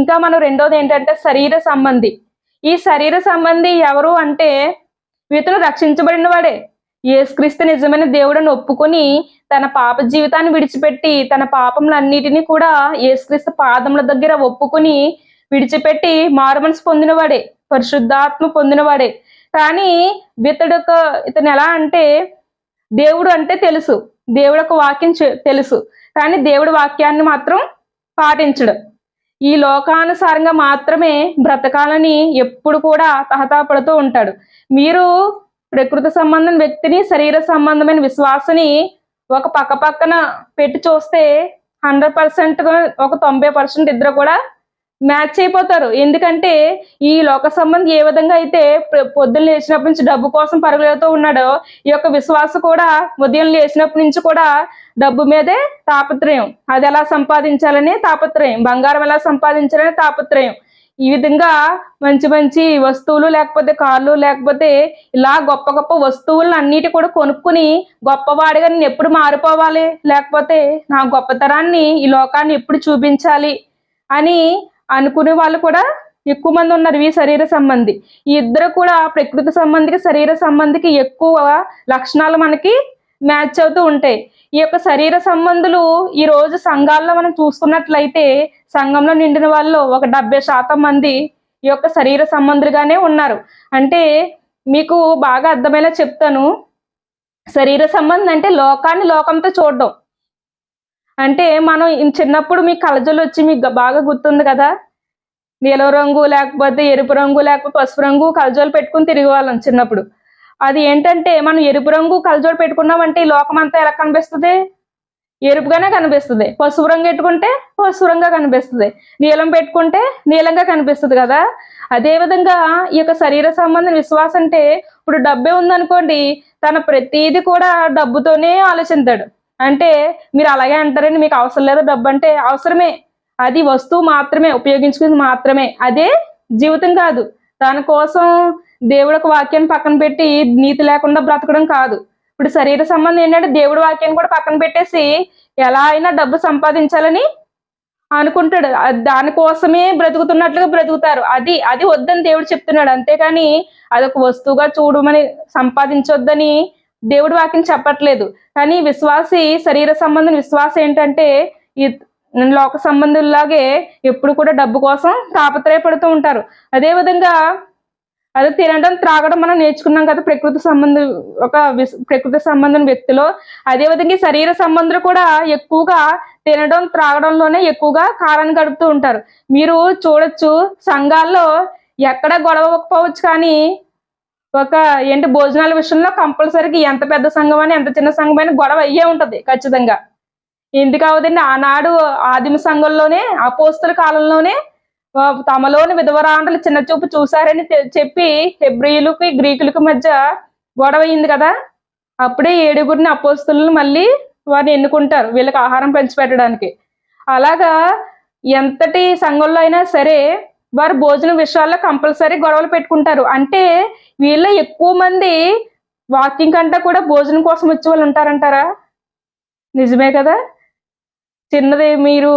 ఇంకా మనం రెండోది ఏంటంటే శరీర సంబంధి. ఈ శరీర సంబంధి ఎవరు అంటే ఇతను రక్షించబడిన వాడే. యేసుక్రీస్తు నిజమైన దేవుడని ఒప్పుకొని తన పాప జీవితాన్ని విడిచిపెట్టి తన పాపములన్నిటినీ కూడా యేసుక్రీస్తు పాదముల దగ్గర ఒప్పుకొని విడిచిపెట్టి మారుమనసు పొందినవాడే, పరిశుద్ధాత్మ పొందినవాడే. కానీ ఇతను ఎలా అంటే దేవుడు అంటే తెలుసు, దేవుడు ఒక వాక్యం తెలుసు, కానీ దేవుడి వాక్యాన్ని మాత్రం పాటించడు. ఈ లోకానుసారంగా మాత్రమే బ్రతకాలని ఎప్పుడు కూడా తహతహపడుతూ ఉంటాడు. మీరు ప్రకృతి సంబంధం వ్యక్తిని, శరీర సంబంధమైన విశ్వాసని ఒక పక్క పక్కన పెట్టి చూస్తే 100% ఒక 90% ఇద్దరు కూడా మ్యాచ్ అయిపోతారు. ఎందుకంటే ఈ లోక సంబంధి ఏ విధంగా అయితే పొద్దున్న లేచినప్పటి నుంచి డబ్బు కోసం పరుగులెడుతూ ఉన్నాడో, ఈ యొక్క విశ్వాస కూడా ఉదయం లేచినప్పటి నుంచి కూడా డబ్బు మీదే తాపత్రయం. అది ఎలా సంపాదించాలనే తాపత్రయం, బంగారం ఎలా సంపాదించాలనే తాపత్రయం. ఈ విధంగా మంచి మంచి వస్తువులు, లేకపోతే కార్లు, లేకపోతే ఇలా గొప్ప గొప్ప వస్తువులను అన్నిటి కూడా కొనుక్కుని గొప్పవాడిగా నేను ఎప్పుడు మారిపోవాలి, లేకపోతే నా గొప్పతనాన్ని ఈ లోకాన్ని ఎప్పుడు చూపించాలి అని అనుకునే వాళ్ళు కూడా ఎక్కువ మంది ఉన్నారు. ఈ శరీర సంబంధి ఈ ఇద్దరు కూడా ప్రకృతి సంబంధికి, శరీర సంబంధికి ఎక్కువ లక్షణాలు మనకి మ్యాచ్ అవుతూ ఉంటాయి. ఈ యొక్క శరీర సంబంధులు ఈ రోజు సంఘాల్లో మనం చూసుకున్నట్లయితే సంఘంలో నిండిన వాళ్ళు ఒక 70% మంది ఈ యొక్క శరీర సంబంధులుగానే ఉన్నారు. అంటే మీకు బాగా అర్థమయ్యేలా చెప్తాను. శరీర సంబంధం అంటే లోకాన్ని లోకంతో చూడడం. అంటే మనం చిన్నప్పుడు మీ కళ్ళజోళ్ళు వచ్చి మీకు బాగా గుర్తుంది కదా, నీలం రంగు, లేకపోతే ఎరుపు రంగు, లేకపోతే పసుపు రంగు కళ్ళజోళ్ళు పెట్టుకుని తిరిగే వాళ్ళం చిన్నప్పుడు. అది ఏంటంటే మనం ఎరుపు రంగు కళ్ళజోడు పెట్టుకున్నామంటే ఈ లోకం అంతా ఎలా కనిపిస్తుంది? ఎరుపుగానే కనిపిస్తుంది. పసుపు రంగు పెట్టుకుంటే పసుపు రంగుగా కనిపిస్తుంది, నీలం పెట్టుకుంటే నీలంగా కనిపిస్తుంది కదా. అదేవిధంగా ఈ యొక్క శరీర సంబంధం విశ్వాసం అంటే ఇప్పుడు డబ్బే ఉందనుకోండి, తన ప్రతిదీ కూడా డబ్బుతోనే ఆలోచిస్తాడు. అంటే మీరు అలాగే అంటారండి, మీకు అవసరం లేదు డబ్బు అంటే, అవసరమే, అది వస్తువు మాత్రమే, ఉపయోగించుకునేది మాత్రమే, అదే జీవితం కాదు. దానికోసం దేవుడు ఒక వాక్యాన్ని పక్కన పెట్టి నీతి లేకుండా బ్రతకడం కాదు. ఇప్పుడు శరీర సంబంధం ఏంటంటే దేవుడి వాక్యాన్ని కూడా పక్కన పెట్టేసి ఎలా అయినా డబ్బు సంపాదించాలని అనుకుంటాడు. దానికోసమే బ్రతుకుతున్నట్లుగా బ్రతుకుతారు. అది అది వద్దని దేవుడు చెప్తున్నాడు. అంతేకాని అదొక వస్తువుగా చూడమని, సంపాదించొద్దని దేవుడి వాక్యం చెప్పట్లేదు. కానీ విశ్వాసి, శరీర సంబంధం విశ్వాసం ఏంటంటే ఈ లోక సంబంధుల్లాగే ఎప్పుడు కూడా డబ్బు కోసం తాపత్రయపడుతూ ఉంటారు. అదేవిధంగా అది తినడం, త్రాగడం మనం నేర్చుకున్నాం కదా ప్రకృతి సంబంధం, ప్రకృతి సంబంధం వ్యక్తిలో. అదేవిధంగా శరీర సంబంధులు కూడా ఎక్కువగా తినడం, త్రాగడంలోనే ఎక్కువగా కాలాన్ని గడుపుతూ ఉంటారు. మీరు చూడొచ్చు, సంఘాల్లో ఎక్కడ గొడవకపోవచ్చు కానీ భోజనాల విషయంలో కంపల్సరీగా ఎంత పెద్ద సంఘం అని, ఎంత చిన్న సంఘమైనా గొడవ అయ్యే ఉంటది ఖచ్చితంగా. ఎందుకు అవదండి? ఆనాడు ఆదిమ సంఘంలోనే, అపోస్తల కాలంలోనే తమలోని విధవరాండ్రులు చిన్న చూపు చూశారని చెప్పి హెబ్రీయులకి, గ్రీకులకి మధ్య గొడవ అయింది కదా. అప్పుడే 7 అపోస్తలులను మళ్ళీ వారిని ఎన్నుకుంటారు వీళ్ళకి ఆహారం పంచిపెట్టడానికి. అలాగా ఎంతటి సంఘంలో అయినా సరే వారు భోజన విషయాల్లో కంపల్సరీ గొడవలు పెట్టుకుంటారు. అంటే వీళ్ళ ఎక్కువ మంది వాకింగ్ కంటే కూడా భోజనం కోసం వచ్చే వాళ్ళు ఉంటారంటారా? నిజమే కదా. చిన్నది మీరు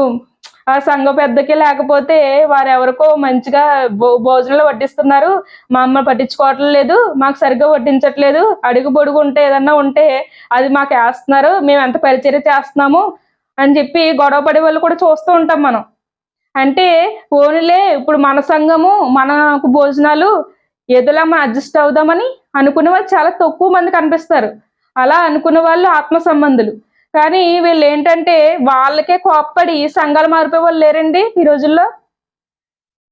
ఆ సంఘ పెద్దకి లేకపోతే వారెవరికో మంచిగా భోజనాలు వడ్డిస్తున్నారు, మా అమ్మ పట్టించుకోవటం లేదు, మాకు సరిగ్గా వడ్డించట్లేదు, అడుగు పొడుగు ఉంటే ఏదన్నా ఉంటే అది మాకు వేస్తున్నారు, మేము ఎంత పరిచర్య చేస్తున్నాము అని చెప్పి గొడవ పడే వాళ్ళు కూడా చూస్తూ ఉంటాం మనం. అంటే ఓన్లే ఇప్పుడు మన సంఘము, మనకు భోజనాలు ఏదోలా మనం అడ్జస్ట్ అవుదామని అనుకునే వాళ్ళు చాలా తక్కువ మంది కనిపిస్తారు. అలా అనుకునే వాళ్ళు ఆత్మ సంబంధులు. కానీ వీళ్ళు ఏంటంటే వాళ్ళకే కోప్పడి సంఘాలు మారిపోయే వాళ్ళు లేరండి ఈ రోజుల్లో.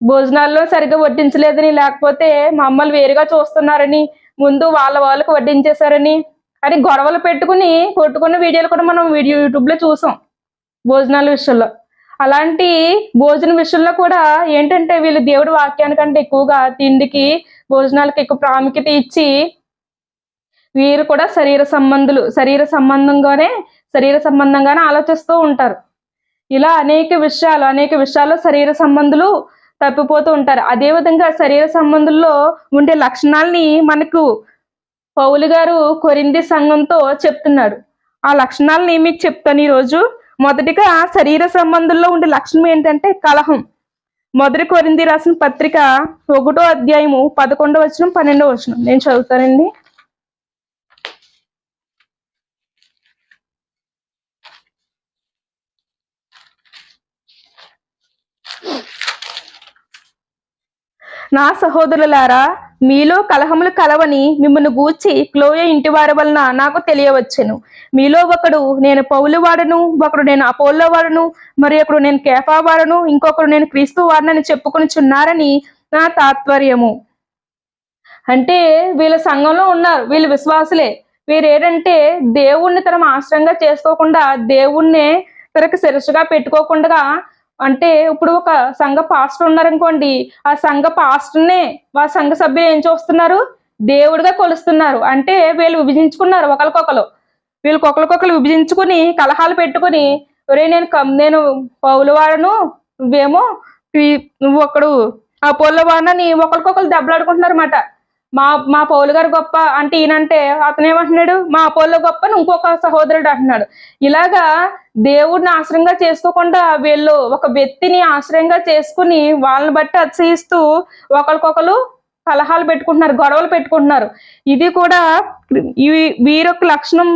భోజనాల్లో సరిగ్గా వడ్డించలేదని, లేకపోతే మా అమ్మలు వేరుగా చూస్తున్నారని, ముందు వాళ్ళకి వడ్డించేశారని అని గొడవలు పెట్టుకుని కొట్టుకున్న వీడియోలు కూడా మనం యూట్యూబ్లో చూసాం భోజనాల విషయంలో. అలాంటి భోజన విషయంలో కూడా ఏంటంటే వీళ్ళు దేవుడి వాక్యానికంటే ఎక్కువగా తిండికి, భోజనాలకి ఎక్కువ ప్రాముఖ్యత ఇచ్చి వీరు కూడా శరీర సంబంధంగానే ఆలోచిస్తూ ఉంటారు. ఇలా అనేక విషయాల్లో శరీర సంబంధులు తప్పిపోతూ ఉంటారు. అదేవిధంగా శరీర సంబంధుల్లో ఉండే లక్షణాలని మనకు పౌలు గారు కొరింథీ సంఘంతో చెప్తున్నాడు. ఆ లక్షణాలని మీకు చెప్తాను ఈరోజు. మొదటిగా శరీర సంబంధుల్లో ఉండే లక్షణం ఏంటంటే కలహం. మొదటి కొరింథీ రాసిన పత్రిక 1వ అధ్యాయము 11వ వచనం 12వ వచనం నేను చదువుతానండి. నా సహోదరులారా, మీలో కలహములు కలవని మిమ్మల్ని గూర్చి క్లోయ ఇంటి వారి వలన నాకు తెలియవచ్చెను. మీలో ఒకడు నేను పౌలు వాడను, ఒకడు నేను అపోల్లో వాడను, మరి ఒకడు నేను కేఫా వాడను, ఇంకొకడు నేను క్రీస్తు వాడనని చెప్పుకొనిచున్నారని నా తాత్పర్యము. అంటే వీళ్ళ సంఘంలో ఉన్నారు, వీళ్ళు విశ్వాసులే. వీరు ఏంటంటే దేవుణ్ణి తన ఆశ్రయంగా చేసుకోకుండా, దేవుణ్ణే తనకు శిరస్సుగా పెట్టుకోకుండా, అంటే ఇప్పుడు ఒక సంఘ పాస్టర్ ఉన్నారనుకోండి, ఆ సంఘ పాస్టర్నే ఆ సంఘ సభ్యులు ఏం చూస్తున్నారు, దేవుడిగా కొలుస్తున్నారు. అంటే వీళ్ళు విభజించుకున్నారు ఒకరికొకరు. వీళ్ళకి ఒకరికొకరు విభజించుకుని కలహాలు పెట్టుకుని, ఒరే నేను పౌలు వాడను, నువ్వేమో నువ్వు ఒకడు అపోల్లో వాడనని ఒకరికొకరు దెబ్బలాడుకుంటున్నారు అన్నమాట. మా మా పౌలు గారు గొప్ప అంటే ఈయనంటే అతను ఏమంటున్నాడు, మా అపోల్లో గొప్ప అని ఇంకొక సహోదరుడు అంటున్నాడు. ఇలాగా దేవుడిని ఆశ్రయంగా చేసుకోకుండా వీళ్ళు ఒక వ్యక్తిని ఆశ్రయంగా చేసుకుని వాళ్ళని బట్టి అతిశయిస్తూ ఒకరికొకరు కలహాలు పెట్టుకుంటున్నారు, గొడవలు పెట్టుకుంటున్నారు. ఇది కూడా వీరొక లక్షణం.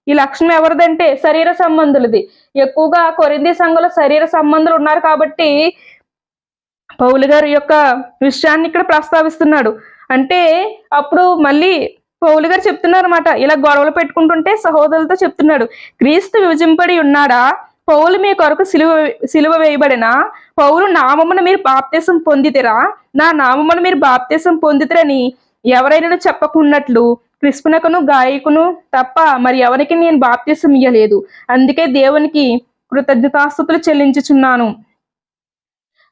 ఈ లక్షణం ఎవరిదంటే శరీర సంబంధులది. ఎక్కువగా కొరింథీ సంఘంలో శరీర సంబంధులు ఉన్నారు కాబట్టి పౌలు గారి యొక్క విషయాన్ని ఇక్కడ ప్రస్తావిస్తున్నాడు. అంటే అప్పుడు మళ్ళీ పౌలు గారు చెప్తున్నారు అనమాట, ఇలా గొడవలు పెట్టుకుంటుంటే సహోదరులతో చెప్తున్నాడు, క్రీస్తు విభజింపడి ఉన్నాడా? పౌలు మీ కొరకు సిలువ వేయబడిన పౌలు నామమున మీరు బాప్తీసం పొందితిరా? నా నామమున మీరు బాప్తీసం పొందితిరని ఎవరైనా చెప్పకున్నట్లు క్రిస్పునకును గాయకును తప్ప మరి ఎవరికి నేను బాప్తీసం ఇయ్యలేదు. అందుకే దేవునికి కృతజ్ఞతాస్తుతులు చెల్లించుచున్నాను.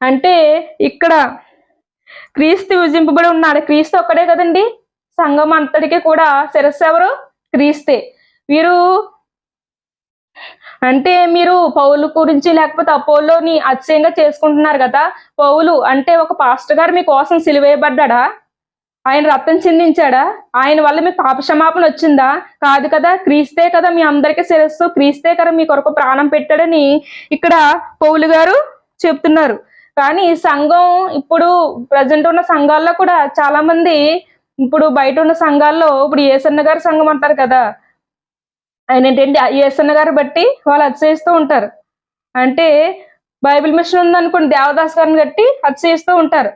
అంటే ఇక్కడ క్రీస్తు విభజింపబడి ఉన్నాడు. క్రీస్తు ఒక్కడే కదండి, సంఘం అంతటికి కూడా శిరస్సు ఎవరు? క్రీస్తే. వీరు అంటే మీరు పౌలు గురించి లేకపోతే అపోలోని అతిశయంగా చేసుకుంటున్నారు కదా. పౌలు అంటే ఒక పాస్టర్ గారు మీకోసం సిలువేయబడ్డా? ఆయన రక్తం చిందించాడా? ఆయన వల్ల మీకు పాప క్షమాపణ వచ్చిందా? కాదు కదా. క్రీస్తే కదా మీ అందరికీ శిరస్సు, క్రీస్తే కదా మీ కొరకు ప్రాణం పెట్టాడని ఇక్కడ పౌలు గారు చెప్తున్నారు. కానీ సంఘం ఇప్పుడు ప్రజెంట్ ఉన్న సంఘాల్లో కూడా చాలా మంది, ఇప్పుడు బయట ఉన్న సంఘాల్లో ఇప్పుడు ఏసన్న గారి సంఘం అంటారు కదా, ఆయన ఏంటంటే ఏసన్న గారు బట్టి వాళ్ళు అతిశయిస్తూ ఉంటారు. అంటే బైబిల్ మిషన్ ఉందనుకోండి, దేవదాస్ గారిని బట్టి అతిశయిస్తూ ఉంటారు.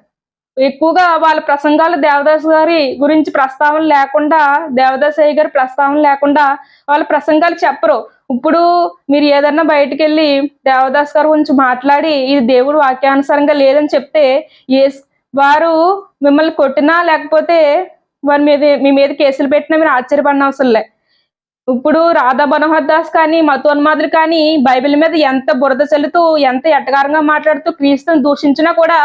ఎక్కువగా వాళ్ళ ప్రసంగాలు దేవదాస్ గారి గురించి ప్రస్తావన లేకుండా, దేవదాస్ అయ్య గారి ప్రస్తావన లేకుండా వాళ్ళ ప్రసంగాలు చెప్పరు. ఇప్పుడు మీరు ఏదన్నా బయటికి వెళ్ళి దేవదాస్ గారి గురించి మాట్లాడి ఇది దేవుడు వాక్యానుసారంగా లేదని చెప్తే వారు మిమ్మల్ని కొట్టినా లేకపోతే వారి మీద మీ మీద కేసులు పెట్టినా మీరు ఆశ్చర్యపడిన అవసరం లే. ఇప్పుడు రాధా మనోహర్ దాస్ కానీ మతోన్మాదులు కానీ బైబిల్ మీద ఎంత బురద చల్లుతూ ఎంత ఎట్టగారంగా మాట్లాడుతూ క్రీస్తుని దూషించినా కూడా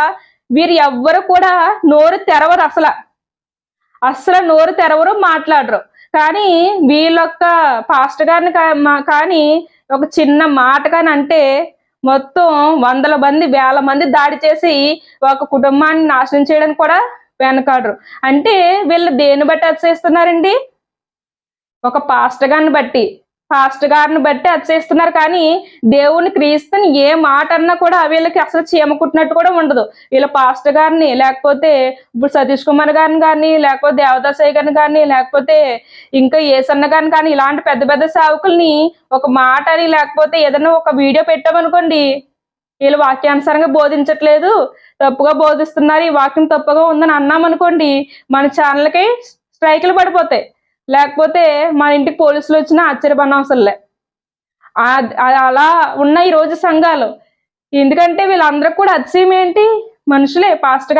వీరు ఎవ్వరు కూడా నోరు తెరవరు. అసలు నోరు తెరవరు, మాట్లాడరు. కానీ వీళ్ళొక్క పాస్టర్ గారిని కానీ ఒక చిన్న మాట కానీ అంటే మొత్తం వందల మంది వేల మంది దాడి చేసి ఒక కుటుంబాన్ని నాశనం చేయడానికి కూడా వెనకాడరు. అంటే వీళ్ళు దేన్ని బట్టి అతిశయిస్తున్నారండి? ఒక పాస్టర్ గారిని బట్టి అతిశయిస్తున్నారు. కానీ దేవుని క్రీస్తుని ఏ మాట అన్నా కూడా వీళ్ళకి అసలు చీమ కుట్టినట్టు కూడా ఉండదు. వీళ్ళ పాస్టర్ గారిని లేకపోతే ఇప్పుడు సతీష్ కుమార్ గారిని కానీ లేకపోతే దేవదాసయ్య గారిని కానీ లేకపోతే ఇంకా ఏసన్న గారిని కానీ ఇలాంటి పెద్ద పెద్ద సేవకుల్ని ఒక మాట అని లేకపోతే ఏదైనా ఒక వీడియో పెట్టామనుకోండి, వీళ్ళు వాక్యానుసారంగా బోధించట్లేదు, తప్పుగా బోధిస్తున్నారు, ఈ వాక్యం తప్పుగా ఉందని అన్నామనుకోండి, మన ఛానల్కి స్ట్రైకులు పడిపోతాయి. లేకపోతే మన ఇంటికి పోలీసులు వచ్చినా ఆశ్చర్యపడనవసరం లే. అలా ఉన్న ఈ రోజు సంఘాలు. ఎందుకంటే వీళ్ళందరూ కూడా అతిశయం ఏంటి? మనుషులే. పాస్టర్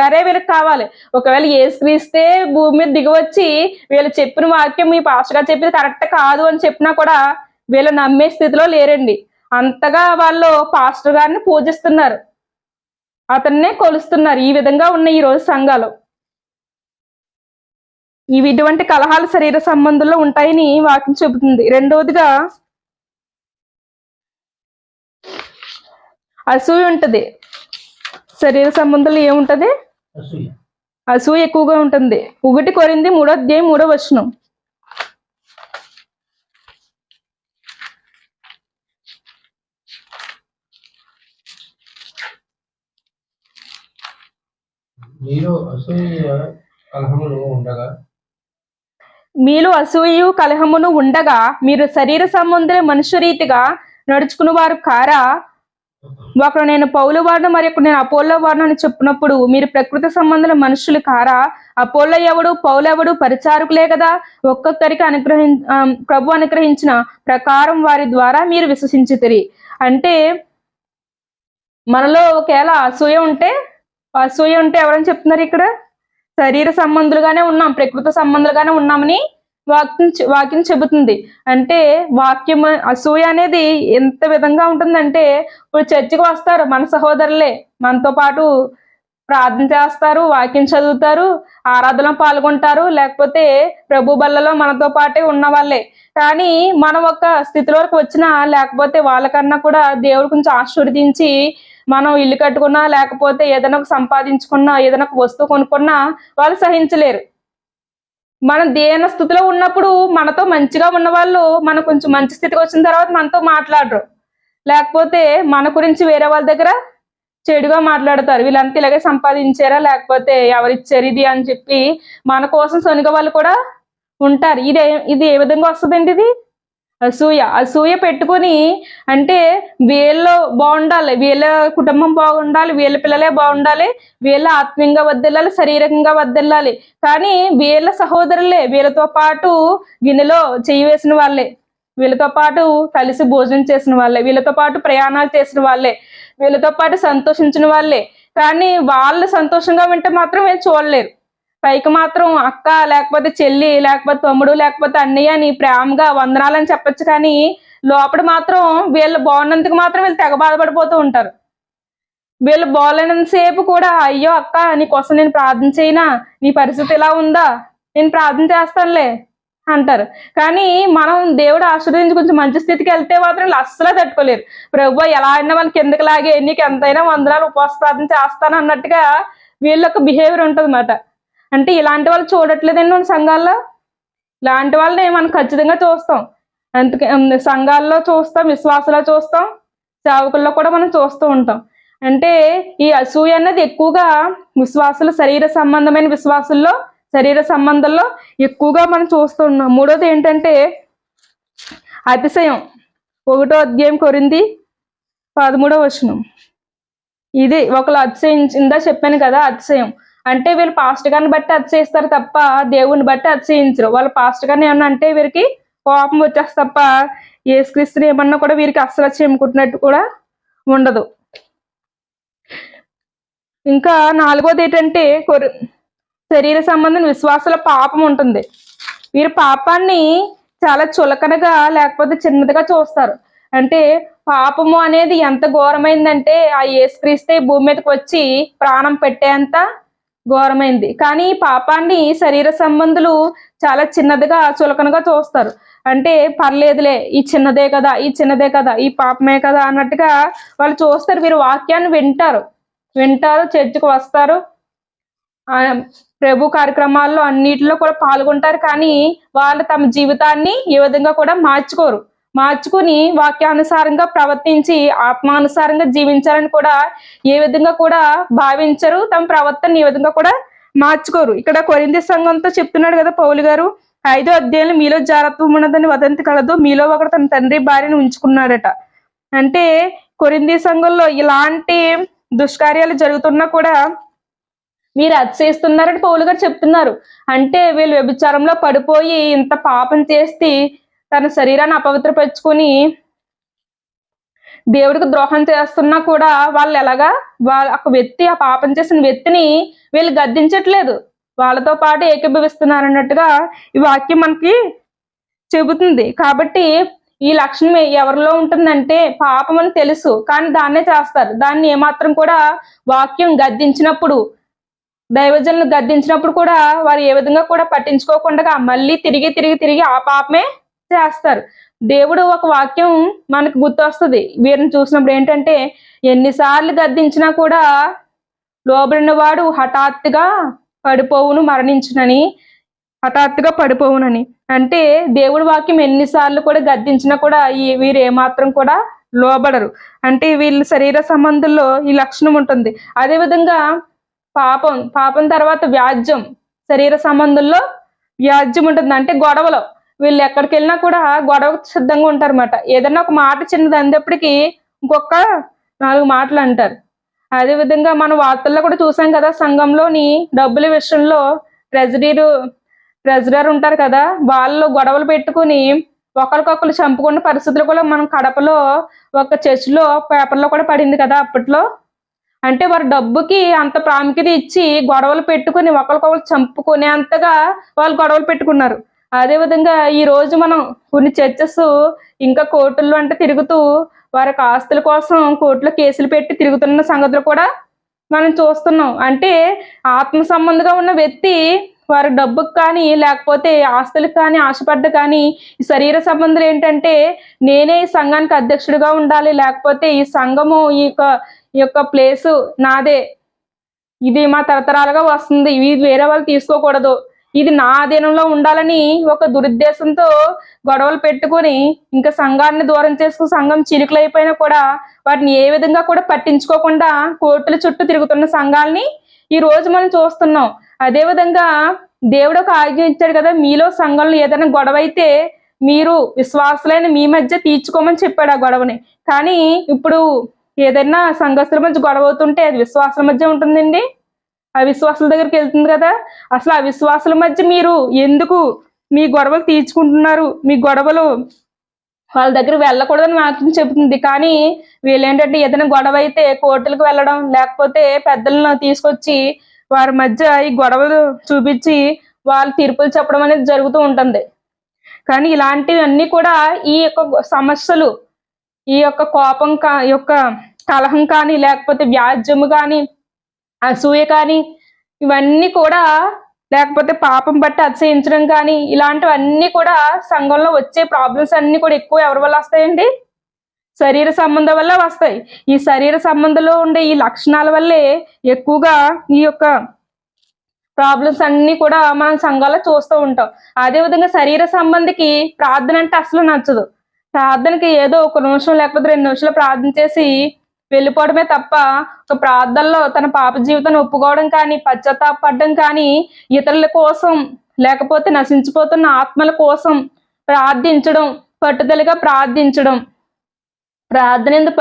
గారే వీళ్ళకి కావాలి. ఒకవేళ యేసుక్రీస్తే భూమి మీద దిగివచ్చి వీళ్ళు చెప్పిన వాక్యం మీ పాస్టర్ గారు చెప్పింది కరెక్ట్ కాదు అని చెప్పినా కూడా వీళ్ళు నమ్మే స్థితిలో లేరండి. అంతగా వాళ్ళు పాస్టర్ గారిని పూజిస్తున్నారు, అతన్నే కొలుస్తున్నారు. ఈ విధంగా ఉన్న ఈ రోజు సంఘాలు. ఇటువంటి కలహాలు శరీర సంబంధంలో ఉంటాయని వాక్యం చెబుతుంది. రెండవదిగా అసూయ ఉంటది. శరీర సంబంధంలో ఏముంటది? అసూయ ఎక్కువగా ఉంటుంది. 1 కొరింథీ 3వ అధ్యాయం 3వ వచనం. మీలో అసూయ కలహములు ఉండగా మీలో అసూయు కలహమును ఉండగా మీరు శరీర సంబంధుల మనుష్య రీతిగా నడుచుకుని వారు కారా? ఒకరు నేను పౌలు వాడిన మరి ఒకరు నేను అపోల్లో వాడిన అని చెప్పినప్పుడు మీరు ప్రకృతి సంబంధుల మనుషులు కారా? అపోల్లో ఎవడు పౌలు ఎవడు పరిచారకులే కదా. ఒక్కొక్కరికి ప్రభు అనుగ్రహించిన ప్రకారం వారి ద్వారా మీరు విశ్వసించుతిరి. అంటే మనలో ఒకవేళ అసూయ ఉంటే ఎవరని చెప్తున్నారు ఇక్కడ? శరీర సంబంధులుగానే ఉన్నాం, ప్రకృతి సంబంధులుగానే ఉన్నామని వాక్యం చెబుతుంది. అంటే వాక్యం అసూయ అనేది ఎంత విధంగా ఉంటుందంటే, ఇప్పుడు చర్చికి వస్తారు మన సహోదరులే, మనతో పాటు ప్రార్థన చేస్తారు, వాక్యం చదువుతారు, ఆరాధనలో పాల్గొంటారు, లేకపోతే ప్రభు బల్లలో మనతో పాటే ఉన్న వాళ్ళే. కానీ మనం ఒక స్థితిలోకి వచ్చినా, లేకపోతే వాళ్ళకన్నా కూడా దేవుడు కొంచెం ఆశీర్వదించి మనం ఇల్లు కట్టుకున్నా, లేకపోతే ఏదైనా ఒక సంపాదించుకున్నా, ఏదైనా ఒక వస్తువు కొనుక్కున్నా వాళ్ళు సహించలేరు. మనం దేన స్థితిలో ఉన్నప్పుడు మనతో మంచిగా ఉన్న వాళ్ళు మనం కొంచెం మంచి స్థితికి వచ్చిన తర్వాత మనతో మాట్లాడరు. లేకపోతే మన గురించి వేరే వాళ్ళ దగ్గర చెడుగా మాట్లాడతారు. వీళ్ళంతా ఇలాగే సంపాదించారా, లేకపోతే ఎవరిచ్చారు ఇది అని చెప్పి మన కోసం సొనిగ వాళ్ళు కూడా ఉంటారు. ఇది ఏ విధంగా వస్తుందండి? ఇది అసూయ పెట్టుకొని, అంటే వీళ్ళు బాగుండాలి, వీళ్ళ కుటుంబం బాగుండాలి, వీళ్ళ పిల్లలే బాగుండాలి, వీళ్ళ ఆత్మీయంగా వర్దిల్లాలి, శారీరకంగా వర్దిల్లాలి. కానీ వీళ్ళ సహోదరులే, వీళ్ళతో పాటు గిన్నెలో చెయ్యి వేసిన వాళ్ళే, వీళ్ళతో పాటు కలిసి భోజనం చేసిన వాళ్ళే, వీళ్ళతో పాటు ప్రయాణాలు చేసిన వాళ్ళే, వీళ్ళతో పాటు సంతోషించిన వాళ్ళే. కానీ వాళ్ళు సంతోషంగా వింటే మాత్రం వీళ్ళు చూడలేరు. పైకి మాత్రం అక్క, లేకపోతే చెల్లి, లేకపోతే తమ్ముడు, లేకపోతే అన్నయ్య అని ప్రేమగా వందనాలని చెప్పొచ్చు. కానీ లోపల మాత్రం వీళ్ళు బాగున్నందుకు మాత్రం వీళ్ళు తెగ బాధపడిపోతూ ఉంటారు. వీళ్ళు బాగోలేనంతసేపు కూడా అయ్యో అక్క నీకోసం నేను ప్రార్థన చేయనా, నీ పరిస్థితి ఇలా ఉందా, నేను ప్రార్థన చేస్తానులే అంటారు. కానీ మనం దేవుడు ఆశీర్వదించి కొంచెం మంచి స్థితికి వెళ్తే మాత్రం వీళ్ళు అస్సలే తట్టుకోలేరు. ప్రభు ఎలా అయినా వాళ్ళకి కిందకి లాగే నీకు ఎంతైనా వందనాలు ఉపవాస ప్రార్థన చేస్తాను అన్నట్టుగా వీళ్ళొక బిహేవియర్ ఉంటుంది అన్నమాట. అంటే ఇలాంటి వాళ్ళు చూడట్లేదండి మన సంఘాల్లో. ఇలాంటి వాళ్ళని మనం ఖచ్చితంగా చూస్తాం. అందుకే సంఘాల్లో చూస్తాం, విశ్వాసాల్లో చూస్తాం, సేవకుల్లో కూడా మనం చూస్తూ ఉంటాం. అంటే ఈ అసూయ అన్నది ఎక్కువగా విశ్వాసులు, శరీర సంబంధంలో ఎక్కువగా మనం చూస్తూ ఉన్నాం. మూడోది ఏంటంటే అతిశయం. 1వ అధ్యాయం కొరింథీ 13వ వచనం. ఇది ఒకళ్ళు అతిశయించిందా చెప్పాను కదా, అతిశయం. అంటే వీళ్ళు పాస్టర్ గారిని బట్టి అతిశయిస్తారు తప్ప దేవుని బట్టి అతిశయించరు. వాళ్ళు పాస్టర్ గారిని ఏమన్నా అంటే వీరికి కోపం వచ్చేస్తే తప్ప యేసుక్రీస్తుని ఏమన్నా కూడా వీరికి అస్సలు చెమ్ముకుంటున్నట్టు కూడా ఉండదు. ఇంకా 4వది ఏంటంటే శరీర సంబంధం విశ్వాసాల పాపం ఉంటుంది. వీరు పాపాన్ని చాలా చులకనగా లేకపోతే చిన్నదిగా చూస్తారు. అంటే పాపము అనేది ఎంత ఘోరమైందంటే ఆ యేసుక్రీస్తే భూమి మీదకి వచ్చి ప్రాణం పెట్టేంత ఘోరమైంది. కానీ ఈ పాపాన్ని శరీర సంబంధులు చాలా చిన్నదిగా చులకనగా చూస్తారు. అంటే పర్లేదులే, ఈ చిన్నదే కదా, ఈ పాపమే కదా అన్నట్టుగా వాళ్ళు చూస్తారు. వీరు వాక్యాన్ని వింటారు, చర్చికి వస్తారు, ప్రభు కార్యక్రమాల్లో అన్నిటిలో కూడా పాల్గొంటారు. కానీ వాళ్ళు తమ జీవితాన్ని ఏ విధంగా కూడా మార్చుకుని వాక్యానుసారంగా ప్రవర్తించి ఆత్మానుసారంగా జీవించాలని కూడా ఏ విధంగా కూడా భావించరు. తమ ప్రవర్తన ఏ విధంగా కూడా మార్చుకోరు. ఇక్కడ కొరింథీ సంఘంతో చెప్తున్నాడు కదా పౌలు గారు, 5వ అధ్యాయంలో మీలో జారత్వం ఉన్నదని వదంతి కలదు, మీలో ఒకడు తన తండ్రి భార్యను ఉంచుకున్నాడట. అంటే కొరింథీ సంఘంలో ఇలాంటి దుష్కార్యాలు జరుగుతున్నా కూడా మీరు అతిశయిస్తున్నారని పౌలు గారు చెప్తున్నారు. అంటే వీళ్ళు వ్యభిచారంలో పడిపోయి ఇంత పాపం చేసి తన శరీరాన్ని అపవిత్రపరుచుకొని దేవుడికి ద్రోహం చేస్తున్నా కూడా వాళ్ళు ఆ పాపం చేసిన వ్యక్తిని వీళ్ళు గద్దించట్లేదు, వాళ్ళతో పాటు ఏకీభవిస్తున్నారు అన్నట్టుగా ఈ వాక్యం మనకి చెబుతుంది. కాబట్టి ఈ లక్షణం ఎవరిలో ఉంటుందంటే పాపం అని తెలుసు కానీ దాన్నే చేస్తారు. దాన్ని ఏమాత్రం కూడా వాక్యం గద్దించినప్పుడు, దైవజనులు గద్దించినప్పుడు కూడా వారు ఏ విధంగా కూడా పట్టించుకోకుండా మళ్ళీ తిరిగి ఆ పాపమే చేస్తారు. దేవుడు ఒక వాక్యం మనకు గుర్తొస్తుంది వీరిని చూసినప్పుడు ఏంటంటే, ఎన్నిసార్లు గద్దించినా కూడా లోబడిన వాడు హఠాత్తుగా పడిపోవునని. అంటే దేవుడి వాక్యం ఎన్నిసార్లు కూడా గద్దించినా కూడా వీరు ఏమాత్రం కూడా లోబడరు. అంటే వీళ్ళ శరీర సంబంధంలో ఈ లక్షణం ఉంటుంది. అదేవిధంగా పాపం తర్వాత వ్యాజ్యం. శరీర సంబంధుల్లో వ్యాజ్యం ఉంటుంది, అంటే గొడవలు. వీళ్ళు ఎక్కడికి వెళ్ళినా కూడా గొడవకు సిద్ధంగా ఉంటారన్నమాట. ఏదన్నా ఒక మాట చిన్నది అందేప్పటికీ ఇంకొక 4 మాటలు అంటారు. అదే విధంగా మనం వార్తల్లో కూడా చూసాం కదా, సంఘంలోని డబ్బుల విషయంలో ట్రెజరర్ ఉంటారు కదా, వాళ్ళు గొడవలు పెట్టుకుని ఒకరికొకరు చంపుకున్న పరిస్థితులు కూడా మనం కడపలో ఒక చర్చిలో పేపర్లో కూడా పడింది కదా అప్పట్లో. అంటే వారు డబ్బుకి అంత ప్రాముఖ్యత ఇచ్చి గొడవలు పెట్టుకుని ఒకరికొకరు చంపుకునేంతగా వాళ్ళు గొడవలు పెట్టుకున్నారు. అదే విధంగా ఈ రోజు మనం కొన్ని చర్చెస్ ఇంకా కోర్టుల్లో అంటే తిరుగుతూ వారికి ఆస్తుల కోసం కోర్టులో కేసులు పెట్టి తిరుగుతున్న సంగతులు కూడా మనం చూస్తున్నాం. అంటే ఆత్మ సంబంధిగా ఉన్న వ్యక్తి వారి డబ్బుకి కానీ లేకపోతే ఆస్తులకు కానీ ఆశపడ్డ కానీ, ఈ శరీర సంబంధులు ఏంటంటే నేనే ఈ సంఘానికి అధ్యక్షుడిగా ఉండాలి, లేకపోతే ఈ సంఘము ఈ యొక్క ప్లేసు నాదే, ఇది మా తరతరాలుగా వస్తుంది, ఇది వేరే వాళ్ళు తీసుకోకూడదు, ఇది నా అధీనంలో ఉండాలని ఒక దురుద్దేశంతో గొడవలు పెట్టుకుని ఇంకా సంఘాన్ని దూరం చేసుకుని సంఘం చిలుకలైపోయినా కూడా వాటిని ఏ విధంగా కూడా పట్టించుకోకుండా కోర్టుల చుట్టూ తిరుగుతున్న సంఘాలని ఈ రోజు మనం చూస్తున్నాం. అదే విధంగా దేవుడు ఒక ఆజ్ఞ ఇచ్చాడు కదా, మీలో సంఘంలో ఏదైనా గొడవ అయితే మీరు విశ్వాసులైన మీ మధ్య తీర్చుకోమని చెప్పాడు ఆ గొడవని. కానీ ఇప్పుడు ఏదైనా సంఘస్థుల మధ్య గొడవ అవుతుంటే అది విశ్వాసుల మధ్య ఉంటుందండి, అవిశ్వాసుల దగ్గరికి వెళ్తుంది కదా. అసలు అవిశ్వాసుల మధ్య మీరు ఎందుకు మీ గొడవలు తీర్చుకుంటున్నారు? మీ గొడవలు వాళ్ళ దగ్గర వెళ్ళకూడదని వాక్యం చెబుతుంది. కానీ వీళ్ళేంటంటే ఏదైనా గొడవ అయితే కోర్టులకు వెళ్ళడం, లేకపోతే పెద్దలను తీసుకొచ్చి వారి మధ్య ఈ గొడవలు చూపించి వాళ్ళు తీర్పులు చెప్పడం అనేది జరుగుతూ ఉంటుంది. కానీ ఇలాంటివన్నీ కూడా ఈ యొక్క సమస్యలు, ఈ యొక్క కోపం ఈ యొక్క కలహం కానీ, లేకపోతే వ్యాజ్యము కానీ, అసూయ కానీ, ఇవన్నీ కూడా, లేకపోతే పాపం బట్టి అతిశయించడం కానీ, ఇలాంటివన్నీ కూడా సంఘంలో వచ్చే ప్రాబ్లమ్స్ అన్ని కూడా ఎక్కువ ఎవరి వల్ల వస్తాయండి? శరీర సంబంధం వల్ల వస్తాయి. ఈ శరీర సంబంధంలో ఉండే ఈ లక్షణాల వల్లే ఎక్కువగా ఈ యొక్క ప్రాబ్లమ్స్ అన్ని కూడా మనం సంఘాల్లో చూస్తూ ఉంటాం. అదేవిధంగా శరీర సంబంధికి ప్రార్థన అంటే అసలు నచ్చదు. ప్రార్థనకి ఏదో 1 నిమిషం లేకపోతే 2 నిమిషాలు ప్రార్థన చేసి వెళ్ళిపోవడమే తప్ప ఒక ప్రార్థనలో తన పాప జీవితాన్ని ఒప్పుకోవడం కానీ, పశ్చాత్తాపడడం కానీ, ఇతరుల కోసం లేకపోతే నశించిపోతున్న ఆత్మల కోసం ప్రార్థించడం, పట్టుదలగా ప్రార్థించడం, ప్రార్థన ఎందుకు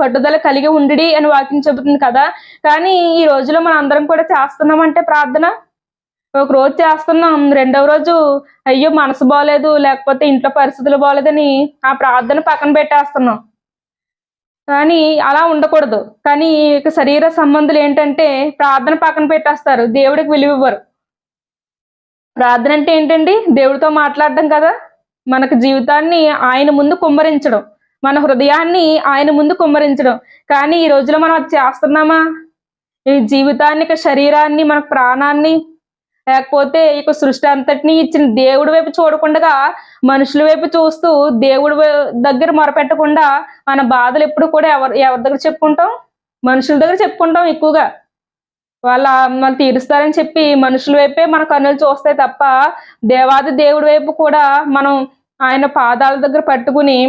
పట్టుదల కలిగి ఉండి అని వాక్యం చెబుతుంది కదా. కానీ ఈ రోజులో మనం అందరం కూడా చేస్తున్నామంటే ప్రార్థన ఒక రోజు చేస్తున్నాం, రెండవ రోజు అయ్యో మనసు బాగోలేదు, లేకపోతే ఇంట్లో పరిస్థితులు బాగోలేదని ఆ ప్రార్థన పక్కన పెట్టేస్తున్నాం. కానీ అలా ఉండకూడదు. కానీ ఇక శరీర సంబంధులు ఏంటంటే ప్రార్థన పక్కన పెట్టేస్తారు, దేవుడికి విలువ ఇవ్వరు. ప్రార్థన అంటే ఏంటండి? దేవుడితో మాట్లాడడం కదా. మనకు జీవితాన్ని ఆయన ముందు కుమ్మరించడం, మన హృదయాన్ని ఆయన ముందు కుమ్మరించడం. కానీ ఈ రోజులో మనం అది చేస్తున్నామా? ఈ జీవితాన్ని, శరీరాన్ని, మన ప్రాణాన్ని, లేకపోతే ఇక సృష్టి అంతటినీ ఇచ్చిన దేవుడి వైపు చూడకుండా మనుషుల వైపు చూస్తూ దేవుడి దగ్గర మొరపెట్టకుండా మన బాధలు ఎప్పుడు కూడా ఎవరి దగ్గర చెప్పుకుంటాం? మనుషుల దగ్గర చెప్పుకుంటాం ఎక్కువగా. వాళ్ళు తీరుస్తారని చెప్పి మనుషుల వైపే మన కన్నులు చూస్తాయి తప్ప దేవాది దేవుడి వైపు కూడా మనం ఆయన పాదాల దగ్గర పట్టుకుని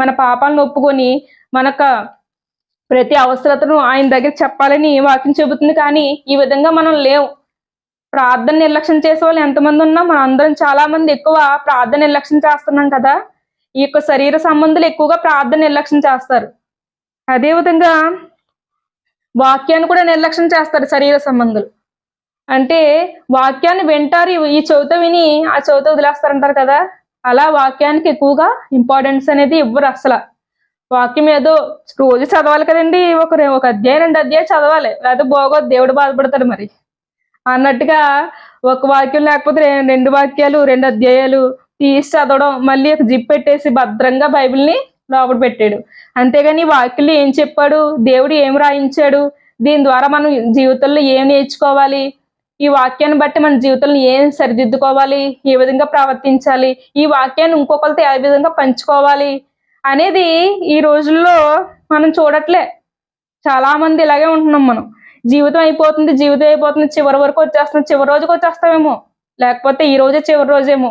మన పాపాలను ఒప్పుకొని మనకు ప్రతి అవసరతను ఆయన దగ్గర చెప్పాలని వాక్యం చెబుతుంది. కానీ ఈ విధంగా మనం లేవు. ప్రార్థన నిర్లక్ష్యం చేసే వాళ్ళు ఎంతమంది ఉన్నా మనం అందరం చాలా మంది ఎక్కువ ప్రార్థన నిర్లక్ష్యం చేస్తున్నాం కదా. ఈ యొక్క శరీర సంబంధులు ఎక్కువగా ప్రార్థన నిర్లక్ష్యం చేస్తారు. అదేవిధంగా వాక్యాన్ని కూడా నిర్లక్ష్యం చేస్తారు శరీర సంబంధులు. అంటే వాక్యాన్ని వింటారు, ఈ చెవితో విని ఆ చెవితో వదిలేస్తారంటారు కదా, అలా వాక్యానికి ఎక్కువగా ఇంపార్టెన్స్ అనేది ఇవ్వరు అసలు. వాక్యం ఏదో రోజు చదవాలి కదండి, ఒక అధ్యాయం 2 అధ్యాయం చదవాలి, లేకపోతే బాగోదు, దేవుడు బాధపడతాడు మరి అన్నట్టుగా ఒక వాక్యం లేకపోతే 2 వాక్యాలు 2 అధ్యాయాలు తీసి చదవడం, మళ్ళీ ఒక జిప్ పెట్టేసి భద్రంగా బైబిల్ని లోపల పెట్టాడు. అంతేగాని వాక్యంలో ఏం చెప్పాడు, దేవుడు ఏం రాయించాడు, దీని ద్వారా మనం జీవితంలో ఏం నేర్చుకోవాలి, ఈ వాక్యాన్ని బట్టి మన జీవితంలో ఏం సరిదిద్దుకోవాలి, ఏ విధంగా ప్రవర్తించాలి, ఈ వాక్యాన్ని ఇంకొకరితో ఏ విధంగా పంచుకోవాలి అనేది ఈ రోజుల్లో మనం చూడట్లే. చాలా మంది ఇలాగే ఉంటున్నాం. మనం జీవితం అయిపోతుంది, చివరి వరకు వచ్చేస్తుంది, చివరి రోజుకి వచ్చేస్తామేమో, లేకపోతే ఈ రోజే చివరి రోజేమో,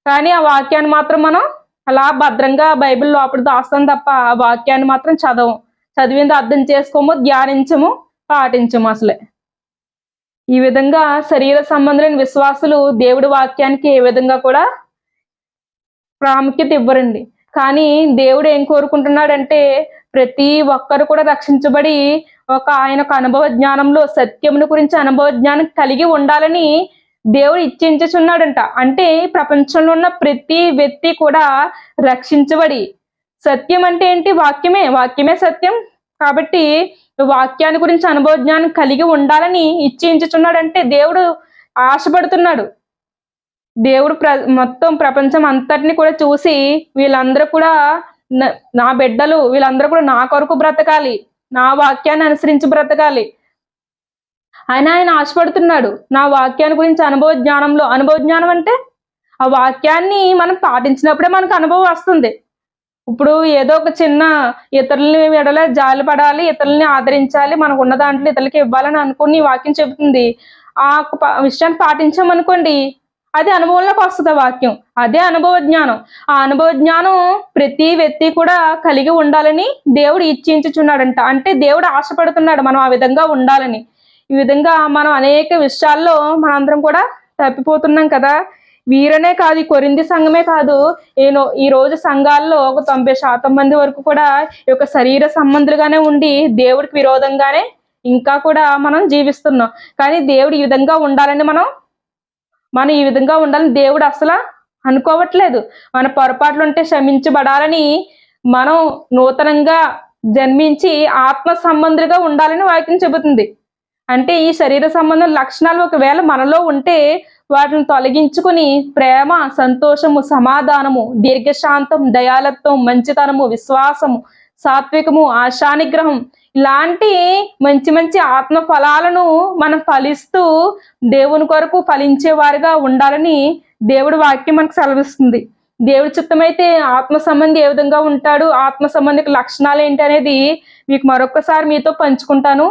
కానీ ఆ వాక్యాన్ని మాత్రం మనం అలా భద్రంగా బైబిల్ లోపల దాస్తాం తప్ప ఆ వాక్యాన్ని మాత్రం చదివింది అర్థం చేసుకోము, ధ్యానించము, పాటించము అసలే. ఈ విధంగా శరీర సంబంధులైన విశ్వాసులు దేవుడి వాక్యానికి ఏ విధంగా కూడా ప్రాముఖ్యత ఇవ్వరండి. కానీ దేవుడు ఏం కోరుకుంటున్నాడంటే ప్రతి ఒక్కరు కూడా రక్షించబడి ఆయనకు అనుభవ జ్ఞానంలో సత్యమును గురించి అనుభవ జ్ఞానం కలిగి ఉండాలని దేవుడు ఇచ్చించుచున్నాడంట. అంటే ప్రపంచంలో ఉన్న ప్రతి వ్యక్తి కూడా రక్షించబడి, సత్యం అంటే ఏంటి? వాక్యమే సత్యం. కాబట్టి వాక్యాన్ని గురించి అనుభవ జ్ఞానం కలిగి ఉండాలని ఇచ్చించుచున్నాడంటే దేవుడు ఆశపడుతున్నాడు. దేవుడు మొత్తం ప్రపంచం అంతటిని కూడా చూసి వీళ్ళందరూ కూడా నా బిడ్డలు వీళ్ళందరూ కూడా నా కొరకు బ్రతకాలి, నా వాక్యాన్ని అనుసరించి బ్రతకాలి అని ఆయన ఆశపడుతున్నాడు. నా వాక్యాన్ని గురించి అనుభవ జ్ఞానం అంటే ఆ వాక్యాన్ని మనం పాటించినప్పుడే మనకు అనుభవం వస్తుంది. ఇప్పుడు ఏదో ఒక చిన్న ఇతరులని ఎడల జాలి పడాలి, ఇతరులని ఆదరించాలి, మనకు ఉన్న దాంట్లో ఇతరులకి ఇవ్వాలని అనుకుని వాక్యం చెబుతుంది. ఆ విషయాన్ని పాటించామనుకోండి, అది అనుభవంలోకి వస్తుంది వాక్యం. అదే అనుభవ జ్ఞానం. ఆ అనుభవ జ్ఞానం ప్రతి వ్యక్తి కూడా కలిగి ఉండాలని దేవుడు ఇచ్చించుచున్నాడంట. అంటే దేవుడు ఆశపడుతున్నాడు మనం ఆ విధంగా ఉండాలని. ఈ విధంగా మనం అనేక విషయాల్లో మనందరం కూడా తప్పిపోతున్నాం కదా. వీరనే కాదు, ఈ కొరింథీ సంఘమే కాదు, ఈ రోజు సంఘాల్లో ఒక 90% మంది వరకు కూడా ఈ యొక్క శరీర సంబంధులుగానే ఉండి దేవుడికి విరోధంగానే ఇంకా కూడా మనం జీవిస్తున్నాం. కానీ దేవుడు ఈ విధంగా ఉండాలని మనం ఈ విధంగా ఉండాలని దేవుడు అసలు అనుకోవట్లేదు. మన పొరపాట్లు ఉంటే క్షమించబడాలని, మనం నూతనంగా జన్మించి ఆత్మ సంబంధులుగా ఉండాలని వాక్యం చెబుతుంది. అంటే ఈ శరీర సంబంధం లక్షణాలు ఒకవేళ మనలో ఉంటే వాటిని తొలగించుకుని ప్రేమ, సంతోషము, సమాధానము, దీర్ఘశాంతం, దయాలత్వం, మంచితనము, విశ్వాసము, సాత్వికము, ఆశానిగ్రహం ఇలాంటి మంచి మంచి ఆత్మ ఫలాలను మనం ఫలిస్తూ దేవుని కొరకు ఫలించే వారిగా ఉండాలని దేవుడి వాక్యం మనకు సెలవిస్తుంది. దేవుడి చిత్తమైతే ఆత్మ సంబంధి ఏ విధంగా ఉంటాడు, ఆత్మ సంబంధిక లక్షణాలు ఏంటి అనేది మీకు మరొకసారి మీతో పంచుకుంటాను.